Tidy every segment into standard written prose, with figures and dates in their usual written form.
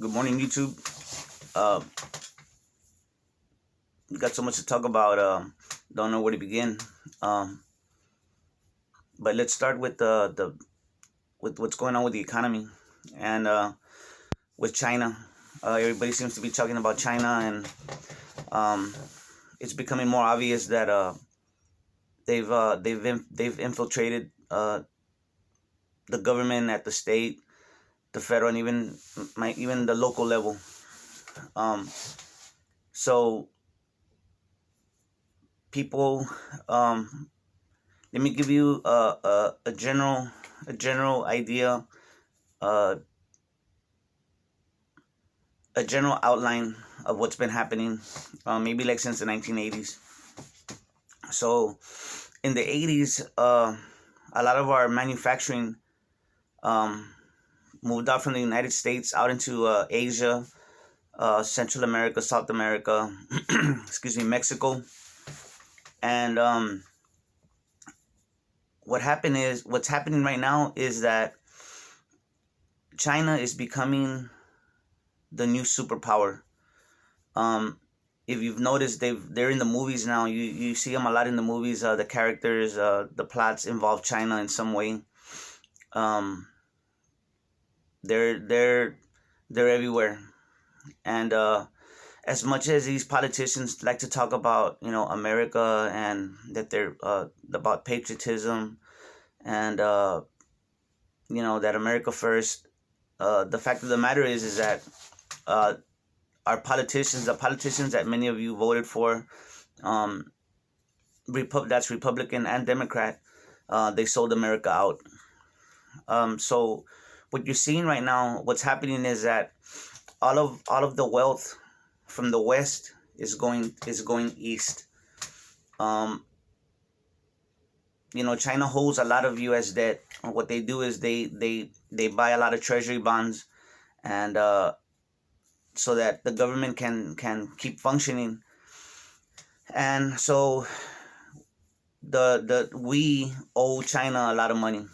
Good morning, YouTube. Uh, we got so much to talk about. Don't know where to begin. Um, but let's start with the with what's going on with the economy and with China. Everybody seems to be talking about China, and um, it's becoming more obvious that they've infiltrated the government at the state, the federal, and even the local level. Um, so people um, let me give you a general idea, uh, a general outline of what's been happening, maybe like since the 1980s. So in the 80s, a lot of our manufacturing um, moved out from the United States out into Asia, Central America, South America, excuse me, Mexico, and what's happening right now is that China is becoming the new superpower. Um, if you've noticed, they're in the movies now. You see them a lot in the movies. The characters, the plots involve China in some way. Um, they're they're they're everywhere, and as much as these politicians like to talk about, America, and that they're about patriotism, and that America first. The fact of the matter is that uh, the politicians that many of you voted for, um, that's Republican and Democrat, they sold America out. So what you're seeing right now, what's happening is that all of the wealth from the West is going east. Um, China holds a lot of U.S. debt. What they do is they buy a lot of treasury bonds, and so that the government can keep functioning. And so the we owe China a lot of money.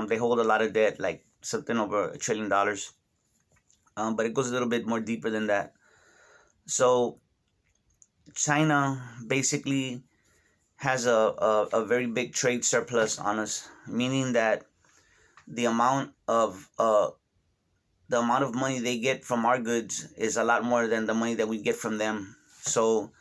They hold a lot of debt, like something over $1 trillion. But it goes a little bit more deeper than that. So China basically has a very big trade surplus on us, meaning that the amount of uh, the amount of money they get from our goods is a lot more than the money that we get from them. So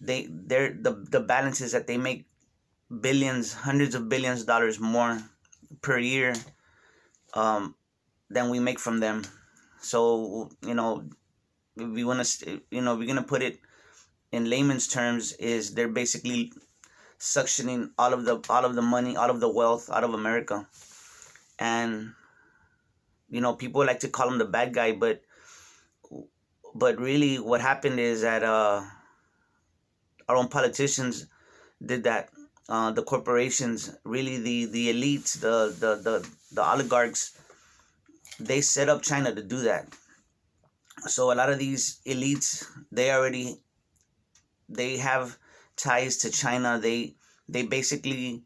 the balance is that they make billions, hundreds of billions of dollars more per year, um, than we make from them. So if we want to, we're gonna put it in layman's terms, is they're basically suctioning all of the money, all of the wealth out of America. And people like to call him the bad guy, but really what happened is that our own politicians did that. The corporations, really the elites, the oligarchs, they set up China to do that. So a lot of these elites, they have ties to China. They basically,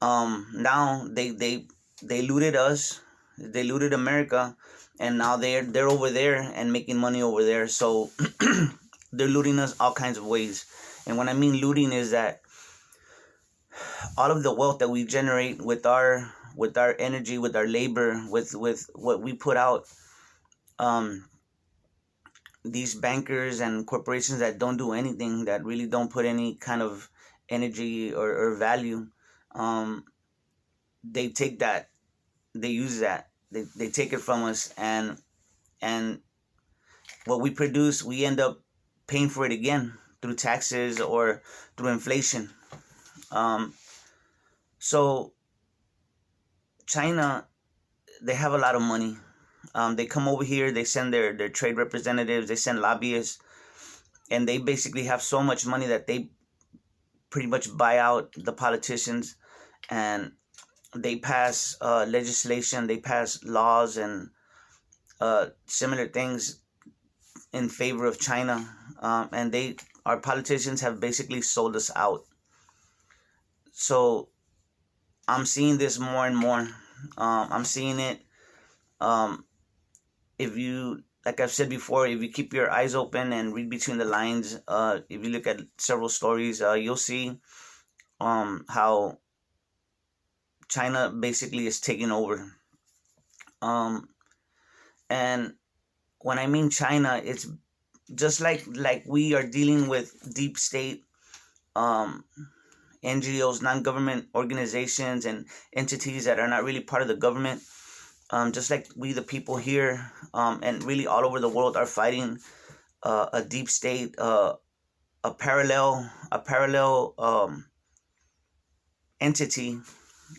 now they looted us, they looted America, and now they're over there and making money over there. So they're looting us all kinds of ways. And when I mean looting, is that all of the wealth that we generate with our energy, with our labor, with what we put out, um, these bankers and corporations that don't do anything, that really don't put any kind of energy or value, um, they take that, they use that, they take it from us, and what we produce, we end up paying for it again through taxes or through inflation. Um, so China, they have a lot of money. They come over here, they send their trade representatives, they send lobbyists, and they basically have so much money that they pretty much buy out the politicians, and they pass legislation, they pass laws and similar things in favor of China, and our politicians have basically sold us out. So I'm seeing this more and more. I'm seeing it. Um, if you like I've said before, if you keep your eyes open and read between the lines, if you look at several stories, you'll see how China basically is taking over. Um, and when I mean China, it's just like we are dealing with deep state, um, NGOs, non-government organizations, and entities that are not really part of the government. Just like we, the people here, and really all over the world, are fighting a deep state, a parallel entity.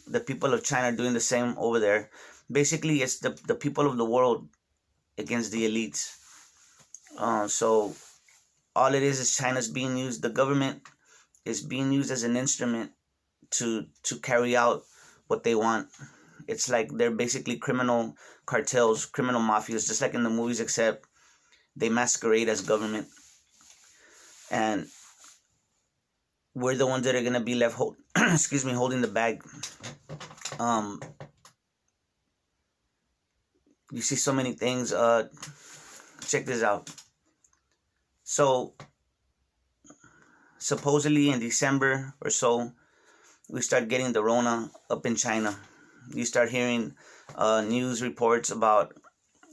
The people of China are doing the same over there. Basically, it's the people of the world against the elites. So all it is China's being used. The government is being used as an instrument to carry out what they want. It's like they're basically criminal cartels, criminal mafias, just like in the movies, except they masquerade as government, and we're the ones that are gonna be left excuse me, holding the bag. Um, you see so many things. Check this out. So supposedly in December or so, we start getting the Rona up in China. You start hearing news reports about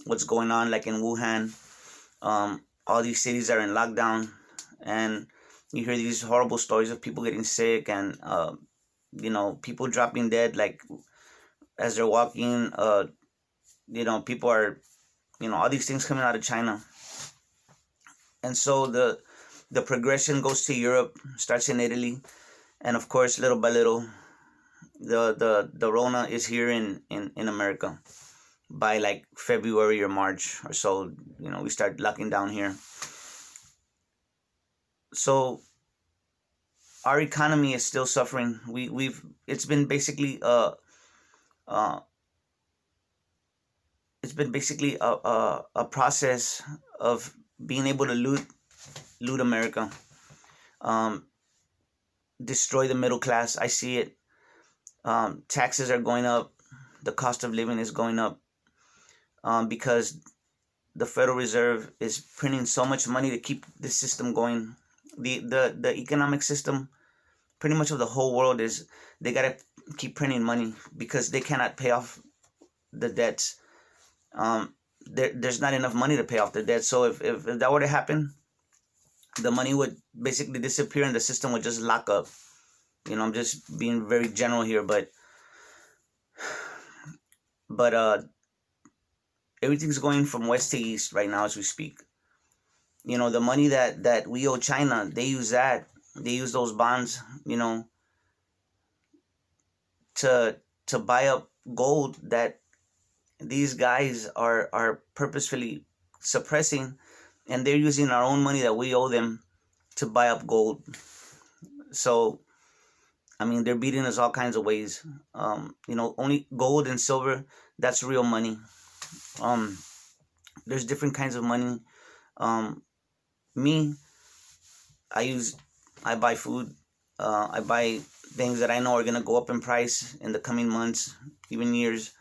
what's going on, like in Wuhan. All these cities are in lockdown, and you hear these horrible stories of people getting sick, and people dropping dead, like as they're walking. People are, all these things coming out of China, and so the progression goes to Europe, starts in Italy, and of course, little by little, the Rona is here in America. By like February or March or so, we start locking down here. So our economy is still suffering. It's been basically uh a process of being able to loot America, um, destroy the middle class. I see it. Taxes are going up. The cost of living is going up, because the Federal Reserve is printing so much money to keep the system going. The economic system, pretty much of the whole world, is they gotta keep printing money because they cannot pay off the debts. There's not enough money to pay off the debt. So if that were to happen, the money would basically disappear and the system would just lock up. I'm just being very general here, but everything's going from west to east right now as we speak. The money that we owe China, they use that. They use those bonds, to buy up gold that these guys are purposefully suppressing, and they're using our own money that we owe them to buy up gold. So, I mean, they're beating us all kinds of ways. Only gold and silver, that's real money. There's different kinds of money. Me, I buy food. I buy things that I know are gonna go up in price in the coming months, even years.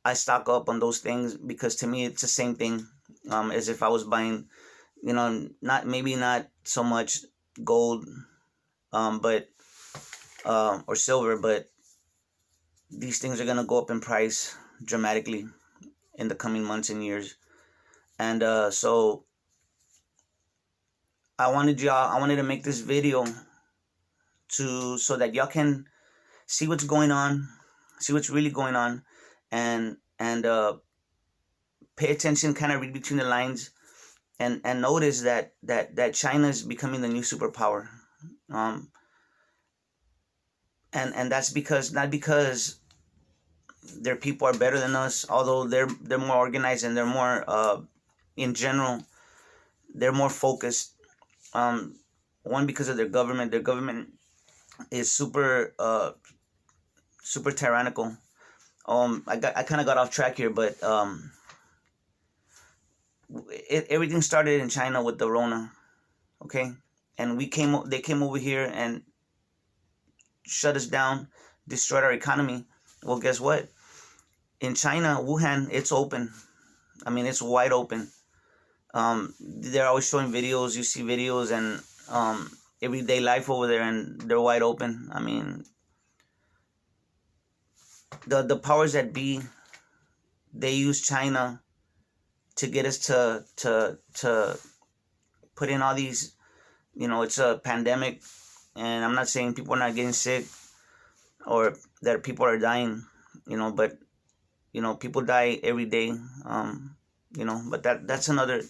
I stock up on those things because to me it's the same thing, as if I was buying, not so much gold, but or silver, but these things are gonna go up in price dramatically in the coming months and years, and so I wanted to make this video so that y'all can see what's going on, see what's really going on, and pay attention, kind of read between the lines, and notice that China is becoming the new superpower, and that's not because their people are better than us, although they're more organized and they're more in general, they're more focused. One, because of their government. Their government is super tyrannical. I kind of got off track here, but everything started in China with the Rona, okay, and they came over here and shut us down, destroyed our economy. Well, guess what? In China, Wuhan, it's open. I mean, it's wide open. They're always showing videos. You see videos and everyday life over there, and they're wide open. I mean, the powers that be, they use China to get us to put in all these. It's a pandemic, and I'm not saying people are not getting sick or that people are dying. But people die every day. But that's another.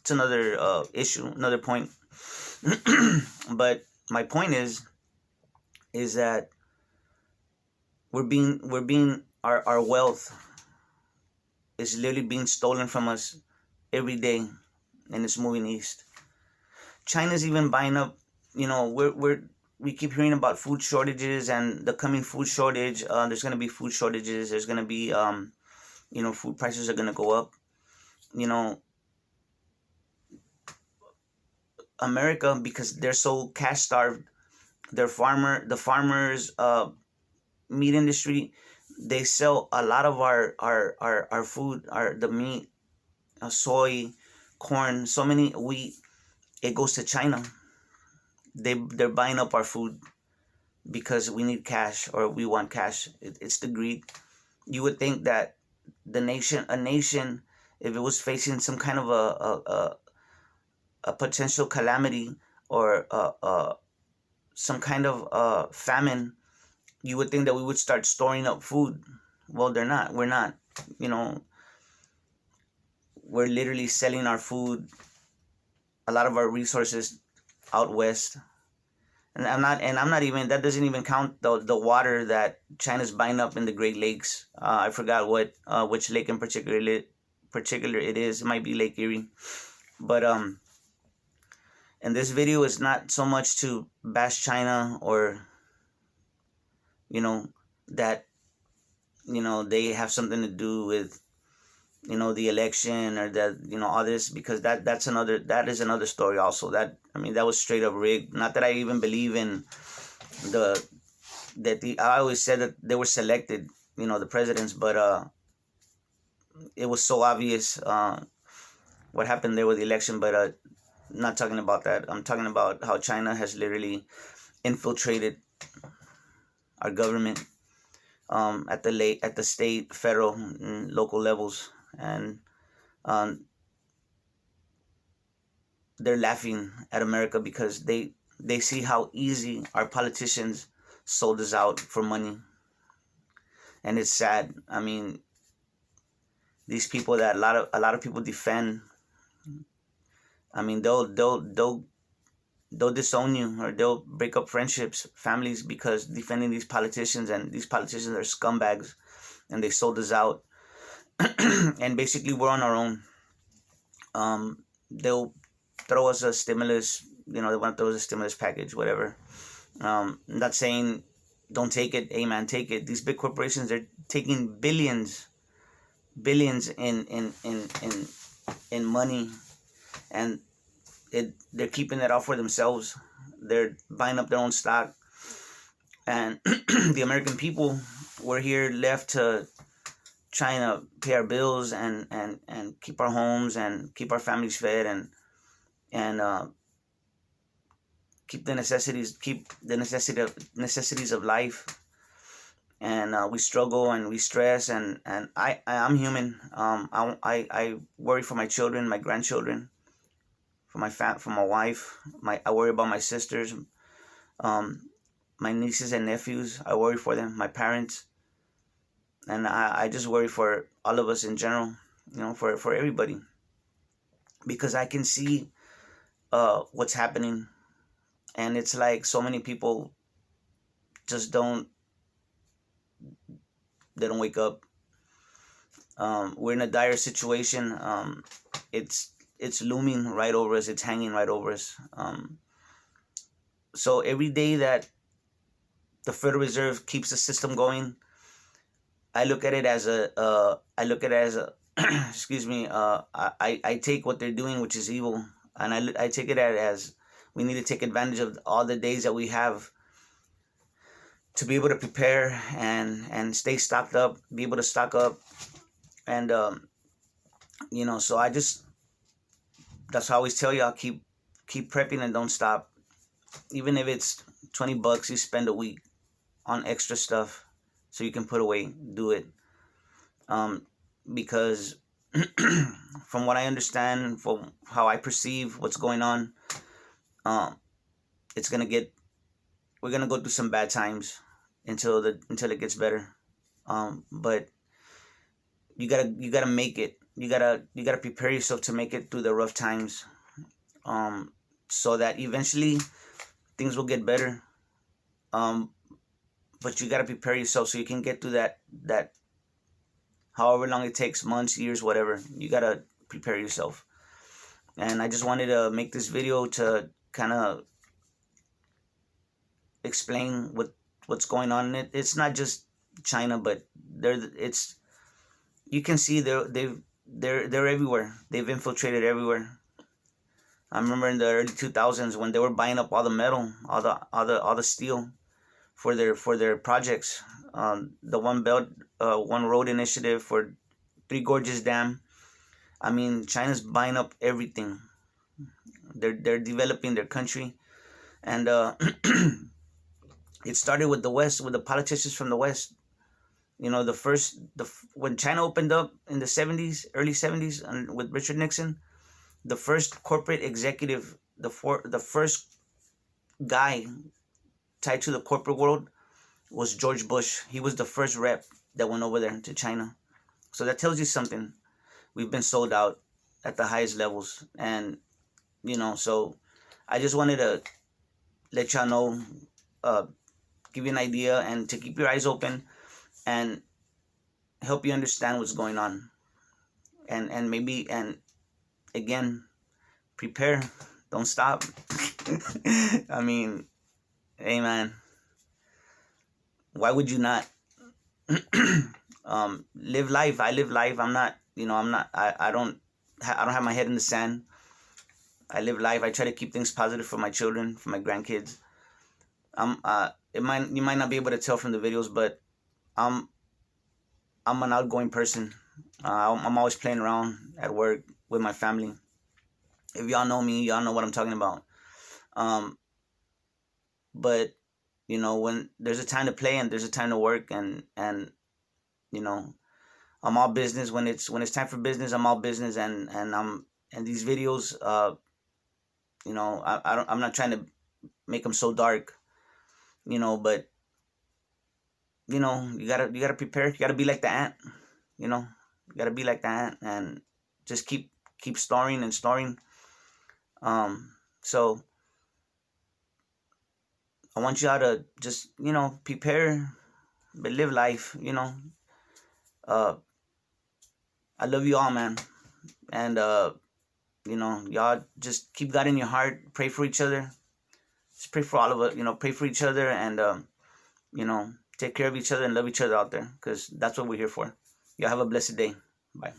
It's another issue, another point. But my point is that our wealth is literally being stolen from us every day, and it's moving east. China's even buying up. We keep hearing about food shortages and the coming food shortage. There's gonna be food shortages. There's gonna be food prices are gonna go up. America, because they're so cash starved, the farmers, meat industry, they sell a lot of our food, the meat, soy, corn, so many wheat. It goes to China. They're buying up our food because we need cash, or we want cash. It's the greed. You would think that a nation, if it was facing some kind of a potential calamity, or some kind of famine, you would think that we would start storing up food. Well, they're not. We're not. You know, we're literally selling our food, a lot of our resources out west. And I'm not even, that doesn't even count the water that China's buying up in the Great Lakes. I forgot which lake in particular it is. It might be Lake Erie. But and this video is not so much to bash China, or that they have something to do with the election, or that all this, because that is another story also. That, I mean, that was straight up rigged. Not that I even believe in I always said that they were selected, the presidents, but it was so obvious what happened there with the election. But not talking about that. I'm talking about how China has literally infiltrated our government, at the state, federal, and local levels, and they're laughing at America because they see how easy our politicians sold us out for money, and it's sad. I mean, these people that a lot of people defend. I mean, they'll disown you, or they'll break up friendships, families, because defending these politicians, and these politicians are scumbags, and they sold us out. And basically, we're on our own. They'll throw us a stimulus. They want to throw us a stimulus package, whatever. I'm not saying don't take it. Hey man, take it. These big corporations, they're taking billions in money, and they're keeping it all for themselves. They're buying up their own stock, and the American people, we're here left to trying to pay our bills, and keep our homes, and keep our families fed, and keep the necessities of life. And we struggle, and we stress, and I'm human. I worry for my children, my grandchildren, for my wife. I worry about my sisters, my nieces and nephews. I worry for them, my parents, and I just worry for all of us in general. For everybody, because I can see what's happening, and it's like so many people just don't wake up. We're in a dire situation. It's looming right over us. It's hanging right over us. So every day that the Federal Reserve keeps the system going, I look at it as excuse me. I take what they're doing, which is evil, and I take it as we need to take advantage of all the days that we have to be able to prepare and stay stocked up, be able to stock up, and So that's how I always tell y'all, keep prepping and don't stop. Even if it's $20 you spend a week on extra stuff so you can put away, do it. Because from what I understand, from how I perceive what's going on, um, it's gonna get we're gonna go through some bad times until it gets better. But you gotta make it. You gotta prepare yourself to make it through the rough times, um, so that eventually things will get better. Um, but you gotta prepare yourself so you can get through that however long it takes, months, years, whatever. You gotta prepare yourself. And I just wanted to make this video to kind of explain what's going on in it. It's not just China, but it's you can see they're everywhere. They've infiltrated everywhere. I remember in the early 2000s when they were buying up all the metal, all the steel for their projects. The One Belt, One Road initiative for Three Gorges Dam. I mean, China's buying up everything. They're developing their country, and it started with the West, with the politicians from the West. When China opened up in the 70s, early 70s, and with Richard Nixon, the first corporate executive, the first guy tied to the corporate world was George Bush. He was the first rep that went over there to China. So that tells you something. We've been sold out at the highest levels. And, so I just wanted to let y'all know, give you an idea, and to keep your eyes open and help you understand what's going on. And maybe, and again, prepare. Don't stop. I mean, hey man, why would you not? Live life. I live life. I'm not, I don't have my head in the sand. I live life. I try to keep things positive for my children, for my grandkids. You might not be able to tell from the videos, but I'm an outgoing person. I'm always playing around at work with my family. If y'all know me, y'all know what I'm talking about. But when there's a time to play and there's a time to work, and I'm all business. When it's time for business, I'm all business, and these videos, I'm not trying to make them so dark, but you gotta prepare. You gotta be like the ant, you gotta be like the ant, and just keep storing and storing. So I want y'all to just prepare, but live life. I love you all, man, and y'all just keep God in your heart. Pray for each other. Just pray for all of us. Pray for each other, and take care of each other and love each other out there, because that's what we're here for. Y'all have a blessed day. Bye.